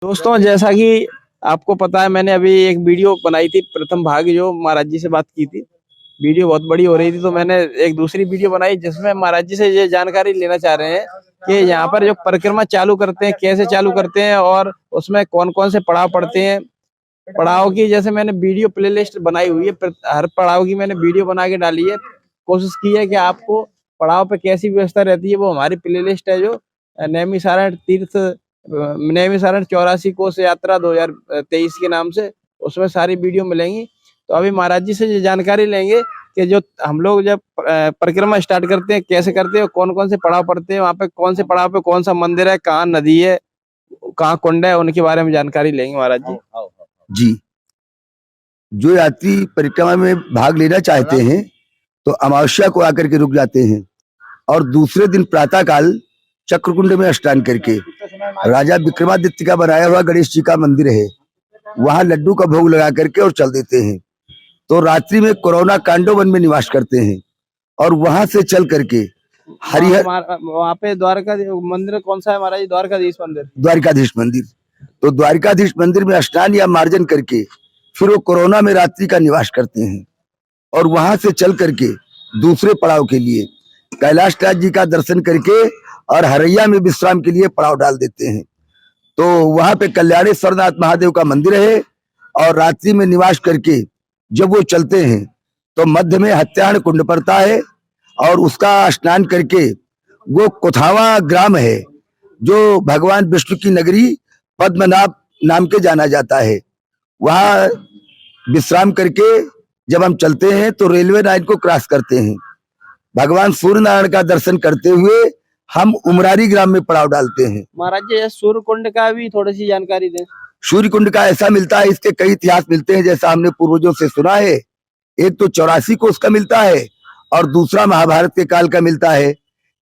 दोस्तों, जैसा कि आपको पता है, मैंने अभी एक वीडियो बनाई थी प्रथम भाग, जो महाराज जी से बात की थी। वीडियो बहुत बड़ी हो रही थी, तो मैंने एक दूसरी वीडियो बनाई जिसमें महाराज जी से ये जानकारी लेना चाह रहे हैं कि यहाँ पर जो परिक्रमा चालू करते हैं कैसे चालू करते हैं और उसमें कौन कौन से पड़ाव पड़ते हैं। पड़ाव की जैसे मैंने वीडियो प्ले लिस्ट बनाई हुई है, हर पड़ाव की मैंने वीडियो बना के डाली है। कोशिश की है कि आपको पड़ाव पे कैसी व्यवस्था रहती है वो हमारी प्ले लिस्ट है, जो नैमिषारण्य तीर्थ नैमिषारण्य 84 कोष यात्रा 2023 के नाम से, उसमें सारी वीडियो मिलेंगी। तो अभी महाराज जी से ये जानकारी लेंगे कि जो हम लोग जब परिक्रमा स्टार्ट करते हैं कैसे करते हैं, कौन कौन से पड़ाव पड़ते हैं, वहाँ पे कौन से पड़ाव पे कौन सा मंदिर है, कहाँ नदी है, कहाँ कुंड है, उनके बारे में जानकारी लेंगे महाराज जी। जी, जो यात्री परिक्रमा में भाग लेना चाहते हैं तो अमावस्या को आकर के रुक जाते हैं और दूसरे दिन प्रातः काल चक्रकुंड में स्नान करके राजा विक्रमादित्य का बनाया हुआ गणेश जी का मंदिर है, वहां लड्डू का भोग लगा करके और चल देते हैं। तो रात्रि में कोरोना कांडो वन में निवास करते हैं और वहां से चल करके हरिहर वहाँ पे द्वारका मंदिर कौन सा है महाराज जी? द्वारकाधीश मंदिर। द्वारकाधीश मंदिर। तो द्वारकाधीश मंदिर में स्नान या मार्जन करके फिर वो कोरोना में रात्रि का निवास करते हैं और वहां से चल करके दूसरे पड़ाव के लिए कैलाशनाथ जी का दर्शन करके और हरैया में विश्राम के लिए पड़ाव डाल देते हैं। तो वहां पे कल्याणेश्वरनाथ महादेव का मंदिर है और रात्रि में निवास करके जब वो चलते हैं तो मध्य में हत्याण कुंड पड़ता है और उसका स्नान करके वो कुथावा ग्राम है जो भगवान विष्णु की नगरी पद्मनाभ नाम के जाना जाता है। वहां विश्राम करके जब हम चलते हैं तो रेलवे लाइन को क्रॉस करते हैं। भगवान सूर्य नारायण का दर्शन करते हुए हम उमरारी ग्राम में पड़ाव डालते हैं। महाराज जी, सूर्य कुंड का भी थोड़ी सी जानकारी दें। सूर्य कुंड का ऐसा मिलता है, इसके कई इतिहास मिलते हैं जैसा हमने पूर्वजों से सुना है। एक तो 84 कोष का मिलता है और दूसरा महाभारत के काल का मिलता है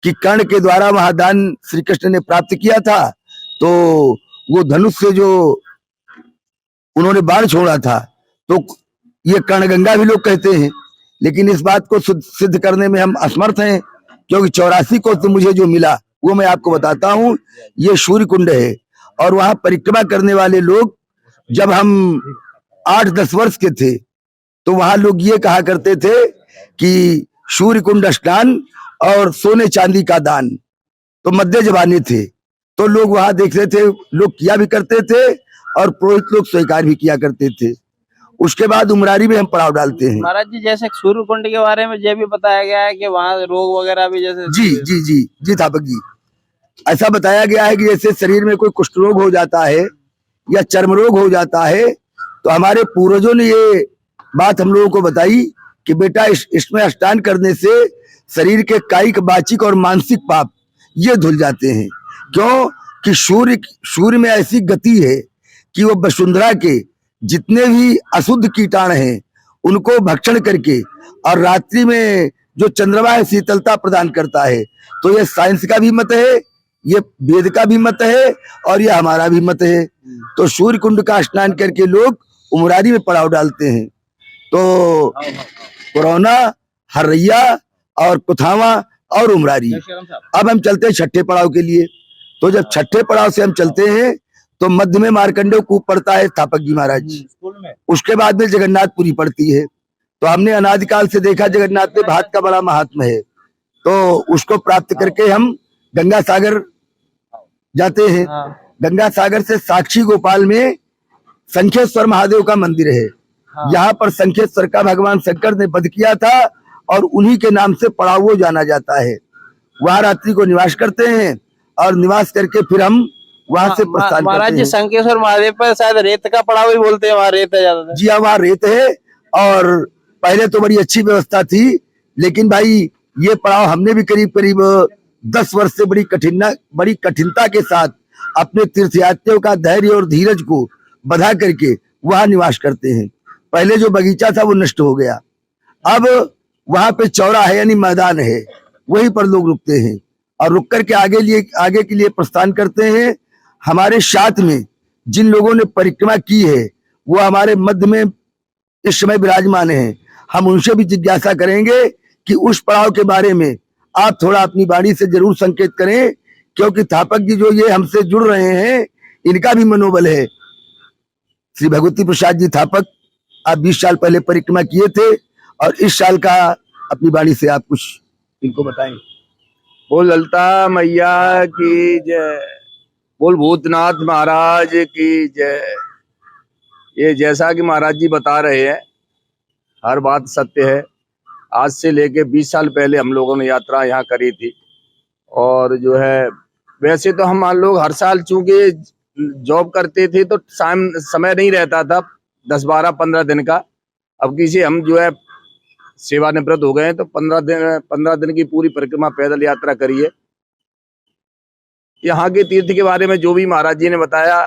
कि कर्ण के द्वारा वहां दान श्री कृष्ण ने प्राप्त किया था, तो वो धनुष से जो उन्होंने बाण छोड़ा था, तो ये कर्णगंगा भी लोग कहते हैं, लेकिन इस बात को सिद्ध करने में हम असमर्थ हैं क्योंकि 84 को तो मुझे जो मिला वो मैं आपको बताता हूँ। ये सूर्य कुंड है और वहां परिक्रमा करने वाले लोग, जब हम 8-10 वर्ष के थे तो वहां लोग ये कहा करते थे कि सूर्य कुंड स्नान और सोने चांदी का दान। तो मध्य जवानी थे तो लोग वहां देखते थे, लोग किया भी करते थे और पुरोहित लोग स्वीकार भी किया करते थे। उसके बाद उमरारी में हम पड़ाव डालते हैं। महाराज जी, जैसे सूर्य कुंड के बारे में ये भी बताया गया है कि वहाँ रोग वगैरह भी जैसे जी जी जी जी थापक जी, ऐसा बताया गया है कि जैसे शरीर में कोई कुष्ठ रोग हो जाता है या चर्म रोग हो जाता है, तो हमारे पूर्वजों ने ये बात हम लोगों को बताई कि बेटा इसमें स्नान करने से शरीर के कायिक, वाचिक और मानसिक पाप ये धुल जाते हैं। क्यों कि सूर्य में ऐसी गति है कि वो वसुंधरा के जितने भी अशुद्ध कीटाणु हैं उनको भक्षण करके और रात्रि में जो चंद्रमा है शीतलता प्रदान करता है। तो ये साइंस का भी मत है, ये वेद का भी मत है और ये हमारा भी मत है। तो सूर्य कुंड का स्नान करके लोग उमरारी में पड़ाव डालते हैं। तो कोरोना, हरैया और कुथावा और उमरारी। अब हम चलते हैं छठे पड़ाव के लिए। तो जब छठे पड़ाव से हम चलते हैं तो मध्य में मार्कंडेय कूप पड़ता है स्थापक जी महाराज। उसके बाद में जगन्नाथपुरी पड़ती है। तो हमने अनादिकाल से देखा जगन्नाथ में भात का बड़ा महात्मा है, तो उसको प्राप्त करके हम गंगा सागर जाते हैं। गंगा सागर से साक्षी गोपाल में संखेश्वर महादेव का मंदिर है। यहाँ पर संखेश्वर का भगवान शंकर ने वध किया था और उन्हीं के नाम से पड़ाव वो जाना जाता है। वहां रात्रि को निवास करते हैं और निवास करके फिर हम वहां से प्रस्थान करते हैं। महाराज जी, शंकेश्वर महादेव पर शायद रेत का पड़ाव ही बोलते हैं, वहाँ रेत है ज्यादा। जी हाँ, वहाँ रेत है और पहले तो बड़ी अच्छी व्यवस्था थी, लेकिन भाई ये पड़ाव हमने भी करीब करीब 10 वर्ष से बड़ी कठिनता के साथ अपने तीर्थयात्रियों का धैर्य और धीरज को बधा करके वहां निवास करते हैं। पहले जो बगीचा था वो नष्ट हो गया, अब वहां पे चौरा है यानी मैदान है, वहीं पर लोग रुकते हैं और रुक करके आगे के लिए प्रस्थान करते हैं। हमारे साथ में जिन लोगों ने परिक्रमा की है वो हमारे मध्य में इस समय विराजमान हैं। हम उनसे भी जिज्ञासा करेंगे कि उस पड़ाव के बारे में आप थोड़ा अपनी वाणी से जरूर संकेत करें, क्योंकि थापक जी जो ये हमसे जुड़ रहे हैं इनका भी मनोबल है। श्री भगवती प्रसाद जी थापक, आप 20 साल पहले परिक्रमा किए थे और इस साल का अपनी वाणी से आप कुछ इनको बताएं। बोल ललिता मैया की जय, बोल भूतनाथ महाराज की जय। ये जैसा कि महाराज जी बता रहे हैं, हर बात सत्य है। आज से लेके 20 साल पहले हम लोगों ने यात्रा यहाँ करी थी। और जो है, वैसे तो हम लोग हर साल चूंकि जॉब करते थे तो समय नहीं रहता था 10, 12, 15 दिन का। अब किसी हम जो है सेवानिवृत्त हो गए हैं तो 15 दिन की पूरी परिक्रमा पैदल यात्रा करिए। यहाँ के तीर्थ के बारे में जो भी महाराज जी ने बताया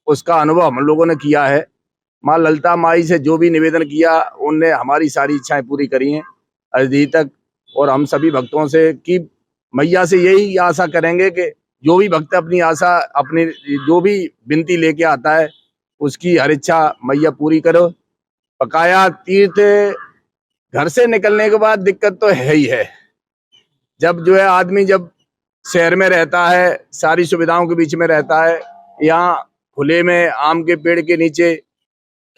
उसका अनुभव हम लोगों ने किया है। माँ ललिता माई से जो भी निवेदन किया उनने हमारी सारी इच्छाएं पूरी करी हैं अभी तक। और हम सभी भक्तों से कि मैया से यही आशा करेंगे कि जो भी भक्त अपनी आशा, अपनी जो भी विनती लेके आता है उसकी हर इच्छा मैया पूरी करो। बकाया तीर्थ घर से निकलने के बाद दिक्कत तो है ही है। जब जो है आदमी जब शहर में रहता है, सारी सुविधाओं के बीच में रहता है, यहाँ खुले में आम के पेड़ के नीचे,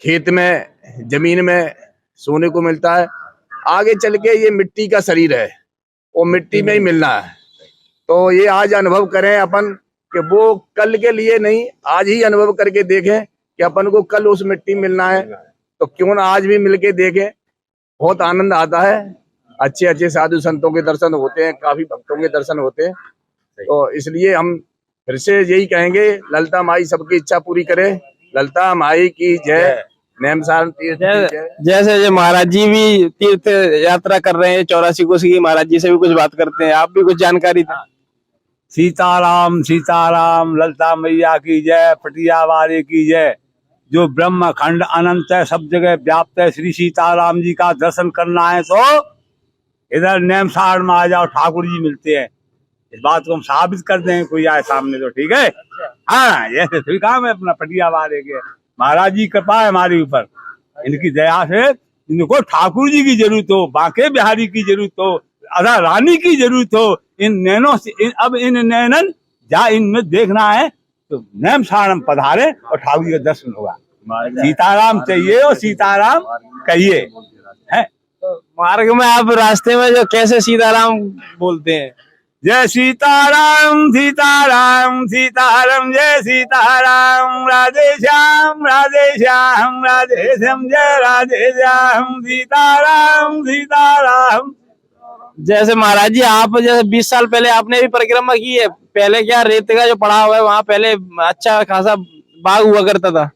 खेत में, जमीन में सोने को मिलता है। आगे चल के ये मिट्टी का शरीर है, वो मिट्टी में ही मिलना है। तो ये आज अनुभव करें अपन कि वो कल के लिए नहीं, आज ही अनुभव करके देखें कि अपन को कल उस मिट्टी मिलना है तो क्यों ना आज भी मिलके देखें। बहुत आनंद आता है। अच्छे अच्छे साधु संतों के दर्शन होते हैं, काफी भक्तों के दर्शन होते हैं। तो इसलिए हम फिर से यही कहेंगे, ललिता माई सबकी इच्छा पूरी करे। ललिता माई की जय। नेमसार तीर्थ की जय। जैसे जो महाराज जी भी तीर्थ यात्रा कर रहे हैं 84 कोस की, महाराज जी से भी कुछ बात करते हैं, आप भी कुछ जानकारी दें। सीताराम सीताराम, ललिता मैया की जय, पटिया वाले की जय। जो ब्रह्म खंड अनंत है, सब जगह व्याप्त है, श्री सीताराम जी का दर्शन करना है तो इधर नेमसार में आ जाओ, ठाकुर जी मिलते हैं। इस बात को हम साबित कर दें, कोई आए सामने तो ठीक है। हाँ, जैसे कोई काम है अपना पटिया वाले के, महाराज जी कृपा है हमारे ऊपर, इनकी दया से इनको ठाकुर जी की जरूरत हो, बांके बिहारी की जरूरत हो, राधा रानी की जरूरत हो, इन नैनों से अब इन नैनन जा इनमें देखना है तो नेमसारम पधारे और ठाकुर जी का दर्शन होगा। सीताराम चाहिए और सीताराम कहिए है। मार्ग में आप रास्ते में जो कैसे सीताराम बोलते हैं? जय सीताराम सीताराम सीताराम, जय सीताराम, राधे श्याम राधे श्याम, राधे श्याम, जय राधे श्याम, सीताराम सीताराम। जैसे महाराज जी आप जैसे 20 साल पहले आपने भी परिक्रमा की है, पहले क्या रेत का जो पड़ा हुआ है वहाँ पहले अच्छा खासा बाग हुआ करता था।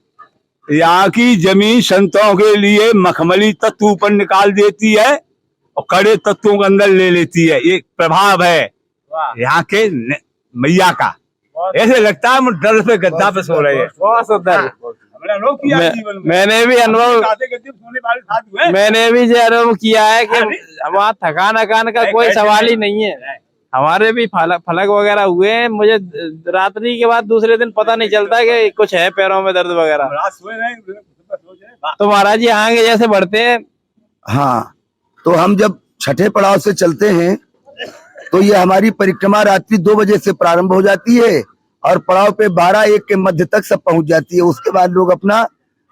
यहाँ की जमीन संतों के लिए मखमली तत्व ऊपर निकाल देती है और कड़े तत्वों को अंदर ले लेती है। ये प्रभाव है यहाँ के मैया का। ऐसे लगता है हम डर पे गद्दा पे सो रहे हैं। बहुत सुंदर। मैंने भी जो अनुभव किया है कि वहाँ थकान अकान का कोई सवाल ही नहीं है। हमारे भी फलक वगैरह हुए हैं, मुझे रात्रि के बाद दूसरे दिन पता नहीं चलता कि कुछ है पैरों में दर्द वगैरह। तो महाराज जी यहाँ के जैसे बढ़ते हैं। हाँ, तो हम जब छठे पड़ाव से चलते हैं तो ये हमारी परिक्रमा रात्रि 2 बजे से प्रारंभ हो जाती है और पड़ाव पे 12-1 के मध्य तक सब पहुंच जाती है। उसके बाद लोग अपना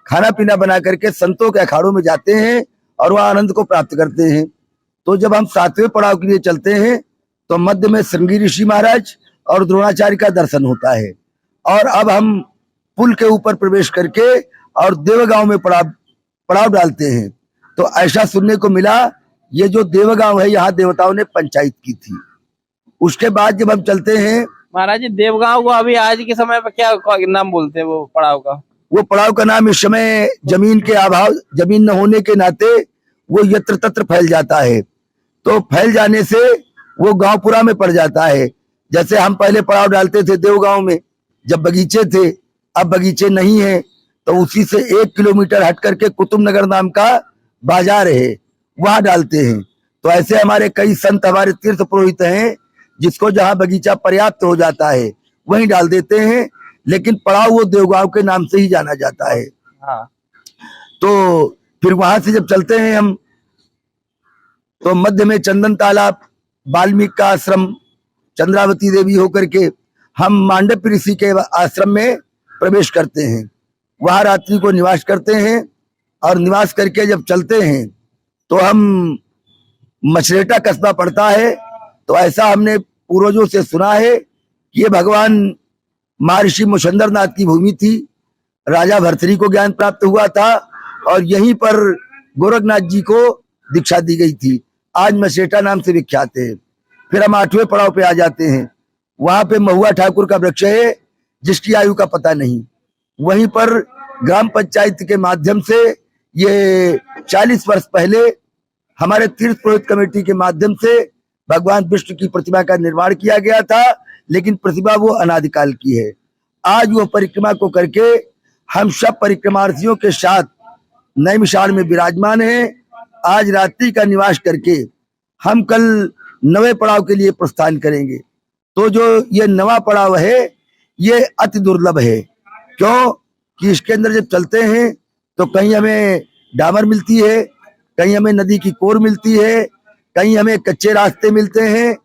खाना पीना बना करके संतों के अखाड़ों में जाते हैं और वह आनंद को प्राप्त करते हैं। तो जब हम 7वें पड़ाव के लिए चलते हैं तो मध्य में श्रृंगी ऋषि महाराज और द्रोणाचार्य का दर्शन होता है। और अब हम पुल के ऊपर प्रवेश करके और देवगांव में पड़ाव डालते हैं। तो ऐसा सुनने को मिला, ये जो देवगांव है यहाँ देवताओं ने पंचायत की थी। उसके बाद जब हम चलते हैं महाराज जी, देवगांव को अभी आज के समय पर क्या नाम बोलते हैं वो पड़ाव का? वो पड़ाव का नाम इस समय जमीन के अभाव, जमीन न होने के नाते वो यत्र तत्र फैल जाता है। तो फैल जाने से वो गांवपुरा में पड़ जाता है। जैसे हम पहले पड़ाव डालते थे देवगांव में, जब बगीचे थे, अब बगीचे नहीं है, तो उसी से 1 किलोमीटर हट करके कुतुबनगर नाम का बाजार है, वहां डालते हैं। तो ऐसे हमारे कई संत, हमारे तीर्थ पुरोहित हैं, जिसको जहां बगीचा पर्याप्त हो जाता है वहीं डाल देते हैं, लेकिन पड़ाव वो देवगांव के नाम से ही जाना जाता है। हाँ। तो फिर वहां से जब चलते हैं हम तो मध्य में चंदन तालाब, वाल्मीकि का आश्रम, चंद्रावती देवी होकर के हम मांडव्य ऋषि के आश्रम में प्रवेश करते हैं, वहां रात्रि को निवास करते हैं और निवास करके जब चलते हैं तो हम मछरेटा कस्बा पड़ता है। तो ऐसा हमने पूर्वजों से सुना है कि ये भगवान महर्षि मुशंदर नाथ की भूमि थी। राजा भर्तृहरि को ज्ञान प्राप्त हुआ था और यहीं पर गोरखनाथ जी को दीक्षा दी गई थी। आज मछरेटा नाम से विख्यात है। फिर हम 8वें पड़ाव पे आ जाते हैं। वहां पे महुआ ठाकुर का वृक्ष है जिसकी आयु का पता नहीं। वहीं पर ग्राम पंचायत के माध्यम से ये 40 वर्ष पहले हमारे तीर्थ पुरोहित कमेटी के माध्यम से भगवान विष्णु की प्रतिमा का निर्माण किया गया था, लेकिन प्रतिमा वो अनादिकाल की है। आज वो परिक्रमा को करके हम सब परिक्रमार्थियों के साथ नैमिषारण्य में विराजमान हैं। आज रात्रि का निवास करके हम कल 9वें पड़ाव के लिए प्रस्थान करेंगे। तो जो ये 9वां पड़ाव है ये अति दुर्लभ है। क्यों कि इसके अंदर जब चलते हैं तो कहीं हमें डामर मिलती है, कहीं हमें नदी की कोर मिलती है, कहीं हमें कच्चे रास्ते मिलते हैं।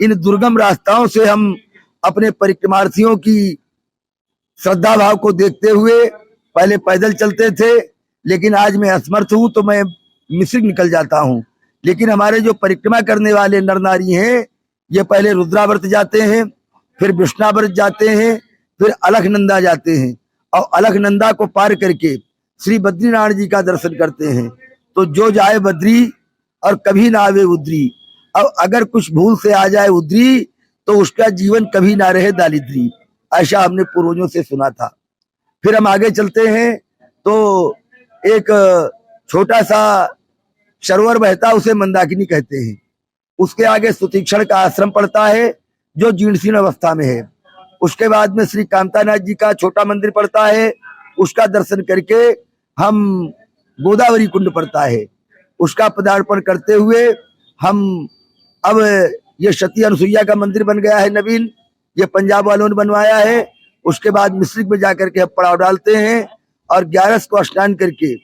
इन दुर्गम रास्ताओं से हम अपने परिक्रमार्थियों की श्रद्धा भाव को देखते हुए पहले पैदल चलते थे, लेकिन आज मैं असमर्थ हूं तो मैं मिश्रिक निकल जाता हूं। लेकिन हमारे जो परिक्रमा करने वाले नर नारी हैं ये पहले रुद्राव्रत जाते हैं, फिर विष्णाव्रत जाते हैं, फिर अलखनंदा जाते हैं और अलखनंदा को पार करके श्री बद्रीनारायण जी का दर्शन करते हैं। तो जो जाए बद्री और कभी ना आवे उद्री, अब अगर कुछ भूल से आ जाए उद्री तो उसका जीवन कभी ना रहे दारिद्री, ऐसा हमने पूर्वजों से सुना था। फिर हम आगे चलते हैं तो एक छोटा सा सरोवर बहता, उसे मंदाकिनी कहते हैं। उसके आगे सुतीक्षण का आश्रम पड़ता है जो जीर्ण अवस्था में है। उसके बाद में श्री कामतानाथ जी का छोटा मंदिर पड़ता है, उसका दर्शन करके हम गोदावरी कुंड पड़ता है, उसका पदार्पण करते हुए हम अब ये सती अनुसुईया का मंदिर बन गया है नवीन, ये पंजाब वालों ने बनवाया है। उसके बाद मिश्रिक में जाकर के हम पड़ाव डालते हैं और 11 को स्नान करके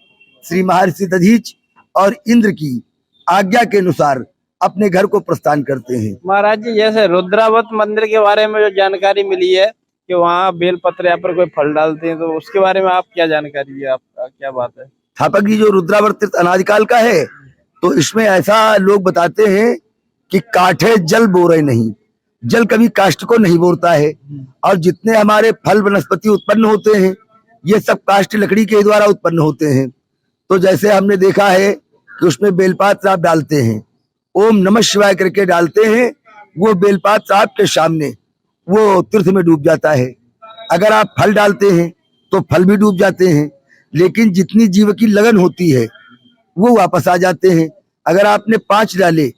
श्री महर्षि दधीच और इंद्र की आज्ञा के अनुसार अपने घर को प्रस्थान करते हैं। महाराज जी, जैसे रुद्रावत मंदिर के बारे में जो जानकारी मिली है कि वहाँ बेलपत्र या पर कोई फल डालते हैं, तो उसके बारे में आप क्या जानकारी है, आपका क्या बात है? स्थापक जी, जो रुद्रावर्त तीर्थ अनादिकाल का है तो इसमें ऐसा लोग बताते हैं कि काठे जल बोरे नहीं, जल कभी काष्ठ को नहीं बोरता है। और जितने हमारे फल वनस्पति उत्पन्न होते हैं ये सब काष्ठ लकड़ी के द्वारा उत्पन्न होते हैं। तो जैसे हमने देखा है कि उसमें बेलपात आप डालते हैं, ओम नमः शिवाय करके डालते हैं, वो बेलपात आपके सामने वो तीर्थ में डूब जाता है। अगर आप फल डालते हैं तो फल भी डूब जाते हैं, लेकिन जितनी जीव की लगन होती है वो वापस आ जाते हैं। अगर आपने 5 डाले,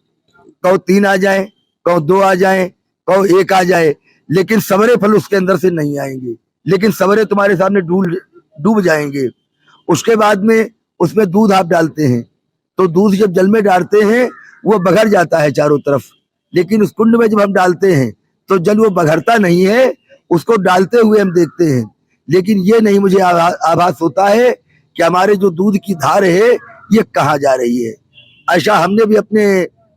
कहो 3 आ जाए, कहो 2 आ जाए, कहो 1 आ जाए, लेकिन सवरे फल उसके अंदर से नहीं आएंगे, लेकिन सवरे तुम्हारे सामने डूब जाएंगे। उसके बाद में उसमें दूध आप डालते हैं तो दूध जब जल में डालते हैं वो बघर जाता है चारों तरफ, लेकिन उस कुंड में जब हम डालते हैं तो जल वो बघरता नहीं है, उसको डालते हुए हम देखते हैं। लेकिन ये नहीं मुझे आभास होता है कि हमारे जो दूध की धार है ये कहाँ जा रही है। ऐसा हमने भी अपने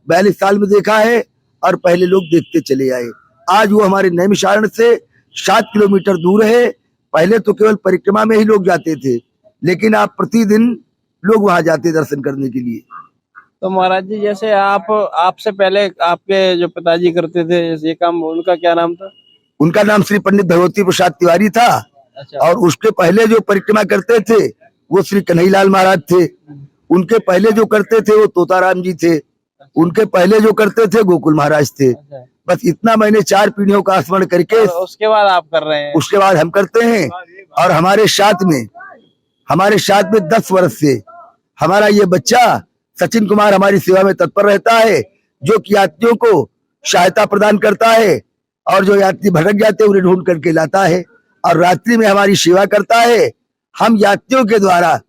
42 साल में देखा है और पहले लोग देखते चले आए। आज वो हमारे नैमिषारण्य से 7 किलोमीटर दूर है। पहले तो केवल परिक्रमा में ही लोग जाते थे, लेकिन आप प्रतिदिन लोग वहां जाते दर्शन करने के लिए। तो महाराज जी, जैसे आपसे पहले आपके जो पिताजी करते थे ये काम, उनका क्या नाम था? उनका नाम श्री पंडित भगवती प्रसाद तिवारी था। अच्छा। और उसके पहले जो परिक्रमा करते थे वो श्री कन्हैयालाल महाराज थे। उनके पहले जो करते थे वो तोताराम जी थे। उनके पहले जो करते थे गोकुल महाराज थे। अच्छा। बस इतना मैंने 4 पीढ़ियों का स्मरण करके उसके बाद आप कर रहे हैं? उसके बाद हम करते हैं। और हमारे साथ में 10 वर्ष से हमारा ये बच्चा सचिन कुमार हमारी सेवा में तत्पर रहता है, जो कि यात्रियों को सहायता प्रदान करता है और जो यात्री भटक जाते हैं उन्हें ढूंढ करके लाता है और रात्रि में हमारी सेवा करता है। हम यात्रियों के द्वारा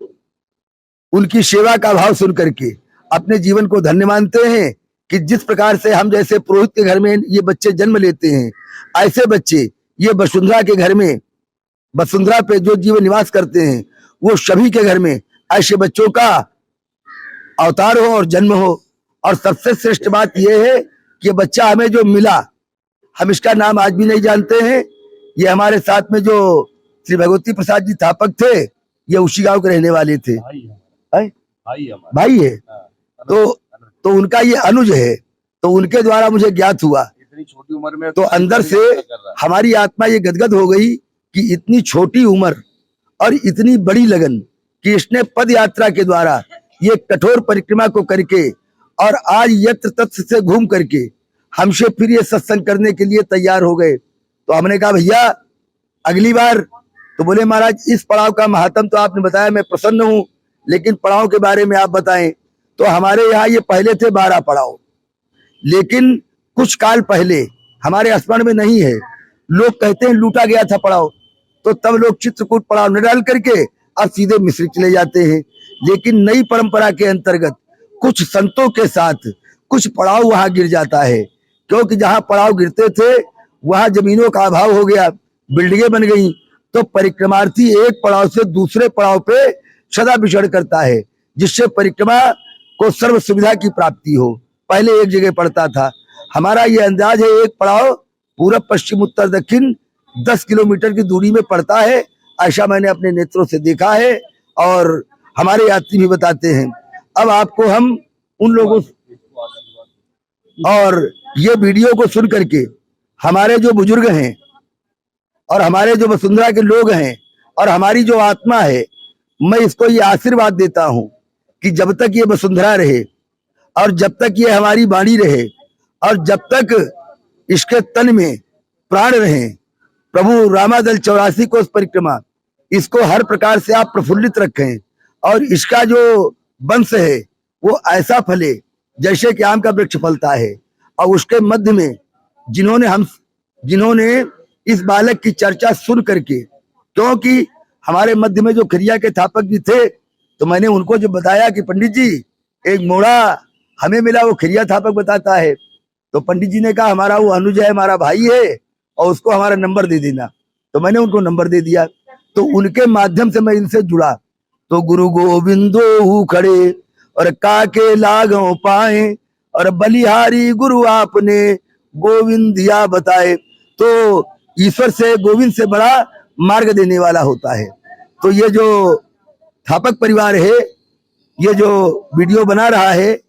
उनकी सेवा का भाव सुन करके अपने जीवन को धन्य मानते हैं कि जिस प्रकार से हम जैसे पुरोहित के घर में ये बच्चे जन्म लेते हैं, ऐसे बच्चे ये वसुंधरा के घर में, वसुंधरा पे जो जीव निवास करते हैं वो सभी के घर में ऐसे बच्चों का अवतार हो और जन्म हो। और सबसे श्रेष्ठ बात यह है कि बच्चा हमें जो मिला, हम इसका नाम आज भी नहीं जानते हैं। ये हमारे साथ में जो श्री भगवती प्रसाद जी थापक थे, ये उसी गांव के रहने वाले थे। भाई है तो उनका ये अनुज है। तो उनके द्वारा मुझे ज्ञात हुआ, इतनी छोटी उम्र में तो अंदर से हमारी आत्मा ये गदगद हो गई कि इतनी छोटी उम्र और इतनी बड़ी लगन कि इसने पद यात्रा के द्वारा ये कठोर परिक्रमा को करके और आज यत्र तत्र से घूम करके हमसे फिर ये सत्संग करने के लिए तैयार हो गए। तो हमने कहा भैया अगली बार, तो बोले महाराज इस पड़ाव का महात्म तो आपने बताया, मैं प्रसन्न हूँ, लेकिन पड़ाव के बारे में आप बताएं। तो हमारे यहाँ ये पहले थे 12 पड़ाव, लेकिन कुछ काल पहले हमारे स्मरण में नहीं है, लोग कहते हैं लूटा गया था पड़ाव, तो तब लोग चित्रकूट पड़ाव न डाल करके अब सीधे मिस्र चले जाते हैं। लेकिन नई परंपरा के अंतर्गत कुछ संतों के साथ कुछ पड़ाव वहां गिर जाता है, क्योंकि जहां पड़ाव गिरते थे वहां जमीनों का अभाव हो गया, बिल्डिंगें बन गई, तो परिक्रमार्थी एक पड़ाव से दूसरे पड़ाव पे सदा विचरण करता है, जिससे परिक्रमा को सर्व सुविधा की प्राप्ति हो। पहले एक जगह पड़ता था। हमारा ये अंदाज है एक पड़ाव पूरब पश्चिम उत्तर दक्षिण 10 किलोमीटर की दूरी में पड़ता है, ऐसा मैंने अपने नेत्रों से देखा है और हमारे यात्री भी बताते हैं। अब आपको हम उन लोगों और ये वीडियो को सुन करके हमारे जो बुजुर्ग हैं और हमारे जो वसुंधरा के लोग हैं और हमारी जो आत्मा है, मैं इसको ये आशीर्वाद देता हूं कि जब तक ये वसुंधरा रहे और जब तक ये हमारी वाणी रहे और जब तक इसके तन में प्राण रहे, प्रभु रामादल 84 कोस परिक्रमा इसको हर प्रकार से आप प्रफुल्लित रखें और इसका जो वंश है वो ऐसा फले जैसे कि आम का वृक्ष फलता है। और उसके मध्य में जिन्होंने इस बालक की चर्चा सुन करके, क्योंकि हमारे मध्य में जो खरिया के थापक जी थे, तो मैंने उनको जो बताया कि पंडित जी एक मोड़ा हमें मिला, वो खरिया थापक बताता है। तो पंडित जी ने कहा हमारा वो अनुज है, हमारा भाई है, और उसको हमारा नंबर दे देना। तो मैंने उनको नंबर दे दिया। तो उनके माध्यम से मैं इनसे जुड़ा। तो गुरु गोविंदो खड़े और काके लागों पाए और बलिहारी गुरु आपने गोविंद दिया बताए। तो ईश्वर से गोविंद से बड़ा मार्ग देने वाला होता है। तो ये जो थापक परिवार है, ये जो वीडियो बना रहा है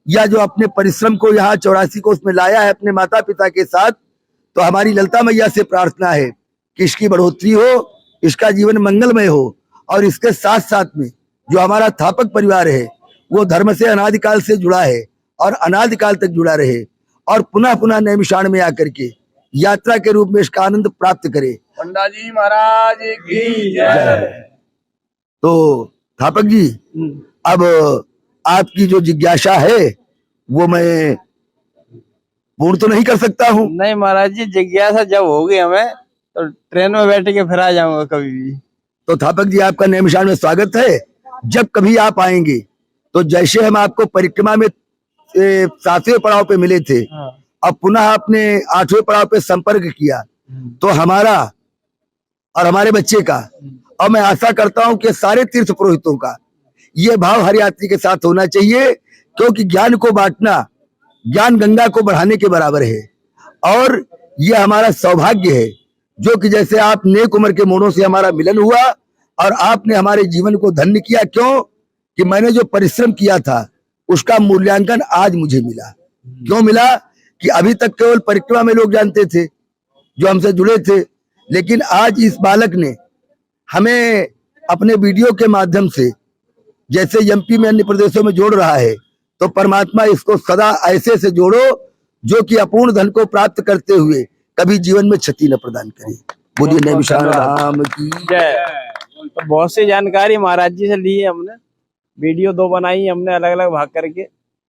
या जो अपने परिश्रम को यहाँ 84 को उसमें लाया है अपने माता पिता के साथ, तो हमारी ललिता मैया से प्रार्थना है कि इसकी बढ़ोतरी हो, इसका जीवन मंगलमय हो। और इसके साथ साथ में जो हमारा थापक परिवार है वो धर्म से अनादिकाल से जुड़ा है और अनादिकाल तक जुड़ा रहे और पुनः पुनः नैमिषारण्य में आकर के यात्रा के रूप में इसका आनंद प्राप्त करे। पंडा जी महाराज की जय। तो थापक जी, अब आपकी जो जिज्ञासा है वो मैं पूर्ण तो नहीं कर सकता हूँ। नहीं महाराज जी, जिज्ञासा जब होगी हमें तो ट्रेन में बैठ के फिर आ जाऊंगा कभी भी। तो थापक जी आपका नैमिषारण्य में स्वागत है। जब कभी आप आएंगे तो जैसे हम आपको परिक्रमा में 7वें पड़ाव पे मिले थे, अब पुनः आपने 8वें पड़ाव पे संपर्क किया, तो हमारा और हमारे बच्चे का और मैं आशा करता हूं कि सारे तीर्थ पुरोहितों का ये भाव हर यात्री के साथ होना चाहिए, क्योंकि ज्ञान को बांटना ज्ञान गंगा को बढ़ाने के बराबर है। और ये हमारा सौभाग्य है जो कि जैसे आप नेक उम्र के मोड़ों से हमारा मिलन हुआ और आपने हमारे जीवन को धन्य किया। क्यों कि मैंने जो परिश्रम किया था उसका मूल्यांकन आज मुझे मिला। क्यों मिला कि अभी तक केवल परिक्रमा में लोग जानते थे जो हमसे जुड़े थे, लेकिन आज इस बालक ने हमें अपने वीडियो के माध्यम से जैसे एमपी में अन्य प्रदेशों में जोड़ रहा है, तो परमात्मा इसको सदा ऐसे से जोड़ो जो कि अपूर्ण धन को प्राप्त करते हुए कभी जीवन में क्षति न प्रदान करे। बोलिए नैमिषारण्य धाम की जय। तो बहुत सी जानकारी महाराज जी से ली है हमने, वीडियो 2 बनाई है हमने अलग अलग भाग करके।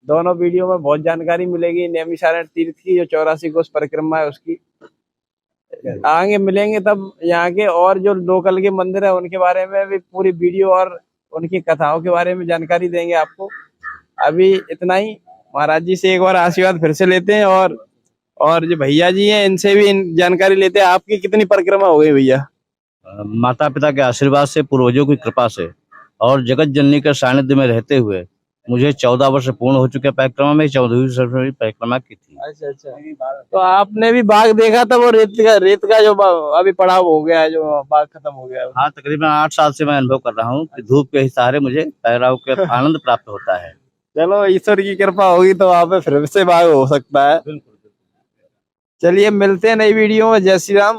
दोनों वीडियो में बहुत जानकारी मिलेगी नैमिषारण्य तीर्थ की, जो 84 कोस परिक्रमा है उसकी। आगे मिलेंगे तब यहाँ के और जो लोकल के मंदिर है उनके बारे में भी पूरी वीडियो और उनकी कथाओं के बारे में जानकारी देंगे आपको। अभी इतना ही। महाराज जी से एक बार आशीर्वाद फिर से लेते हैं और जो भैया जी हैं इनसे भी जानकारी लेते हैं। आपकी कितनी परिक्रमा हो गई भैया? माता पिता के आशीर्वाद से, पूर्वजों की कृपा से और जगत जननी के सानिध्य में रहते हुए मुझे 14 वर्ष पूर्ण हो चुके परिक्रमा में, 14वीं वर्ष में परिक्रमा की थी। अच्छा अच्छा, तो आपने भी बाघ देखा था, वो रेत का जो अभी पड़ाव हो गया है, जो बाघ खत्म हो गया है? हाँ, तकरीबन 8 साल से मैं अनुभव कर रहा हूँ कि धूप के सहारे मुझे पहराव के आनंद प्राप्त होता है। चलो, ईश्वर की कृपा होगी तो वहां पे फिर से बाघ हो सकता है। चलिए, मिलते हैं नई वीडियो में। जय श्री राम।